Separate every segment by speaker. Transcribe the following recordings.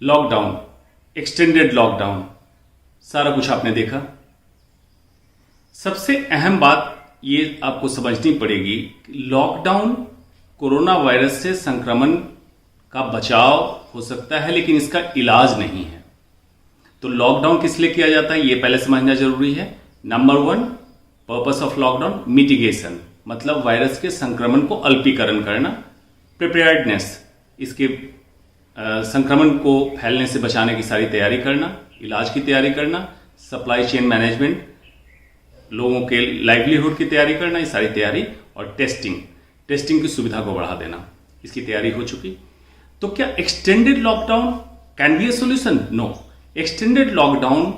Speaker 1: Lockdown, extended lockdown, सारा कुछ आपने देखा। सबसे अहम बात ये आपको समझनी पड़ेगी कि लॉकडाउन कोरोना वायरस से संक्रमण का बचाव हो सकता है, लेकिन इसका इलाज नहीं है। तो लॉकडाउन किस लिए किया जाता है ये पहले समझना जरूरी है। Number 1, purpose of lockdown mitigation, मतलब वायरस के संक्रमण को अल्पीकरण करना। प्रिपेयर्डनेस, इसके संक्रमण को फैलने से बचाने की सारी तैयारी करना, इलाज की तैयारी करना, सप्लाई चेन मैनेजमेंट, लोगों के लाइवलीहुड की तैयारी करना, ये सारी तैयारी। और टेस्टिंग की सुविधा को बढ़ा देना, इसकी तैयारी हो चुकी। तो क्या extended lockdown can be a solution? No, extended lockdown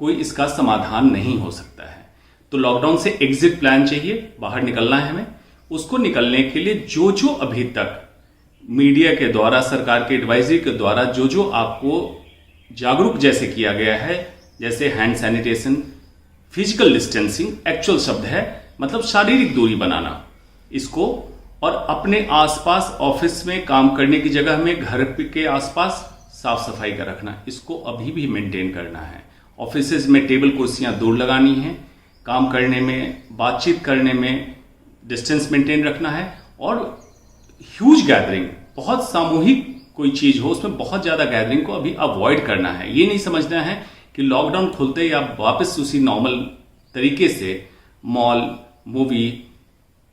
Speaker 1: कोई इसका समाधान नहीं हो सकता है। तो लॉकडाउन से एग्जिट प्लान चाहिए, बाहर निकलना है हमें। उसको निकलने के लिए जो अभी तक मीडिया के द्वारा, सरकार के एडवाइजरी के द्वारा जो आपको जागरूक जैसे किया गया है, जैसे hand sanitation, physical distancing, actual शब्द है मतलब शारीरिक दूरी बनाना इसको, और अपने आसपास ऑफिस में काम करने की जगह में घर के आसपास साफ सफाई का रखना, इसको अभी भी मेंटेन करना है। ऑफिसेज में टेबल कुर्सियां दूर लगानी है, काम करने में, बातचीत करने में डिस्टेंस मेंटेन रखना है। और ह्यूज गैदरिंग, बहुत सामूहिक कोई चीज हो उसमें बहुत ज्यादा गैदरिंग को अभी अवॉइड करना है। ये नहीं समझना है कि लॉकडाउन खुलते ही आप वापस उसी नॉर्मल तरीके से मॉल, मूवी,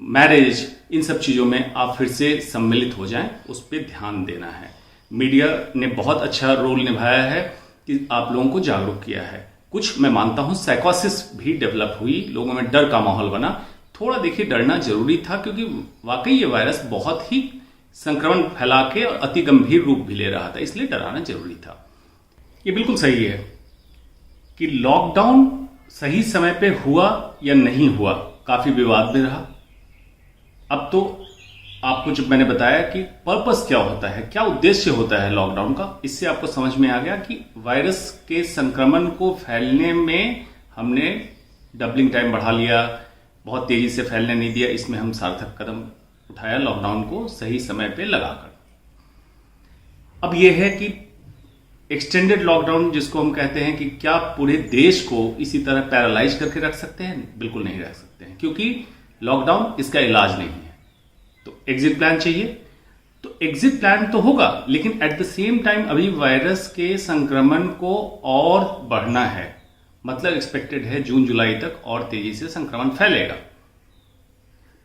Speaker 1: मैरिज, इन सब चीजों में आप फिर से सम्मिलित हो जाएं, उस पर ध्यान देना है। मीडिया ने बहुत अच्छा रोल निभाया है कि आप लोगों को जागरूक किया है। कुछ मैं मानता हूं साइकोसिस भी डेवलप हुई, लोगों में डर का माहौल बना। थोड़ा देखिए डरना जरूरी था, क्योंकि वाकई ये वायरस बहुत ही संक्रमण फैला के और अति गंभीर रूप भी ले रहा था, इसलिए डराना जरूरी था। ये बिल्कुल सही है कि लॉकडाउन सही समय पे हुआ या नहीं हुआ, काफी विवाद में रहा। अब तो आपको जब मैंने बताया कि पर्पस क्या होता है, क्या उद्देश्य होता है लॉकडाउन का, इससे आपको समझ में आ गया कि वायरस के संक्रमण को फैलने में हमने डबलिंग टाइम बढ़ा लिया, बहुत तेजी से फैलने नहीं दिया। इसमें हम सार्थक कदम उठाया लॉकडाउन को सही समय पे लगाकर। अब यह है कि एक्सटेंडेड लॉकडाउन जिसको हम कहते हैं, कि क्या पूरे देश को इसी तरह पैरालाइज करके रख सकते हैं? बिल्कुल नहीं रख सकते हैं, क्योंकि लॉकडाउन इसका इलाज नहीं है। तो एग्जिट प्लान चाहिए। तो एग्जिट प्लान तो होगा, लेकिन एट द सेम टाइम अभी वायरस के संक्रमण को और बढ़ना है, मतलब एक्सपेक्टेड है जून जुलाई तक और तेजी से संक्रमण फैलेगा।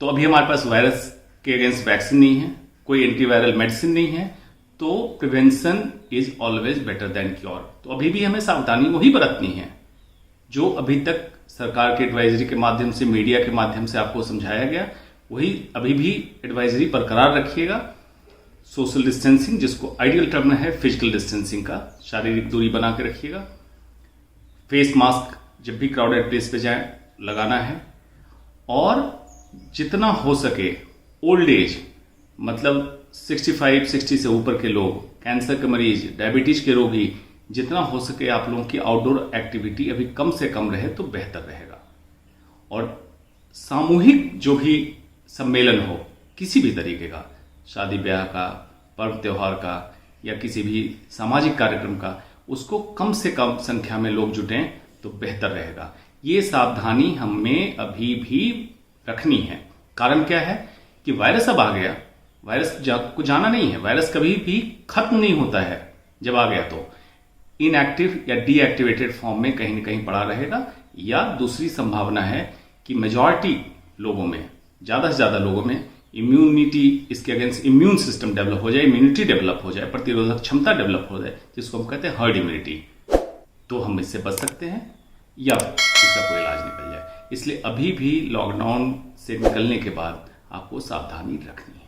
Speaker 1: तो अभी हमारे पास वायरस के अगेंस्ट वैक्सीन नहीं है, कोई एंटीवायरल मेडिसिन नहीं है, तो prevention is always better than cure. तो अभी भी हमें सावधानी वही बरतनी है जो अभी तक सरकार के एडवाइजरी के माध्यम से, मीडिया के माध्यम से आपको समझाया गया, वही अभी भी एडवाइजरी बरकरार रखिएगा। सोशल डिस्टेंसिंग, जिसको आइडियल टर्म है फिजिकल डिस्टेंसिंग का, शारीरिक दूरी बना के रखिएगा। फेस मास्क जब भी क्राउडेड प्लेस पे जाएं लगाना है। और जितना हो सके ओल्ड एज, मतलब 65-60 से ऊपर के लोग, कैंसर के मरीज, डायबिटीज के रोगी, जितना हो सके आप लोगों की आउटडोर एक्टिविटी अभी कम से कम रहे तो बेहतर रहेगा। और सामूहिक जो भी सम्मेलन हो किसी भी तरीके का, शादी ब्याह का, पर्व त्योहार का, या किसी भी सामाजिक कार्यक्रम का, उसको कम से कम संख्या में लोग जुटें तो बेहतर रहेगा। ये सावधानी हमें अभी भी रखनी है। कारण क्या है कि वायरस अब आ गया, वायरस को जाना नहीं है, वायरस कभी भी खत्म नहीं होता है। जब आ गया तो इनएक्टिव या डीएक्टिवेटेड फॉर्म में कहीं न कहीं पड़ा रहेगा, या दूसरी संभावना है कि मेजॉरिटी लोगों में, ज्यादा से ज्यादा लोगों में इम्यूनिटी, इसके अगेंस्ट इम्यून सिस्टम डेवलप हो जाए, इम्यूनिटी डेवलप हो जाए, प्रतिरोधक क्षमता डेवलप हो जाए, जिसको हम कहते हैं हर्ड इम्यूनिटी। तो हम इससे बच सकते हैं या इसका कोई इलाज निकल जाए। इसलिए अभी भी लॉकडाउन से निकलने के बाद आपको सावधानी रखनी है।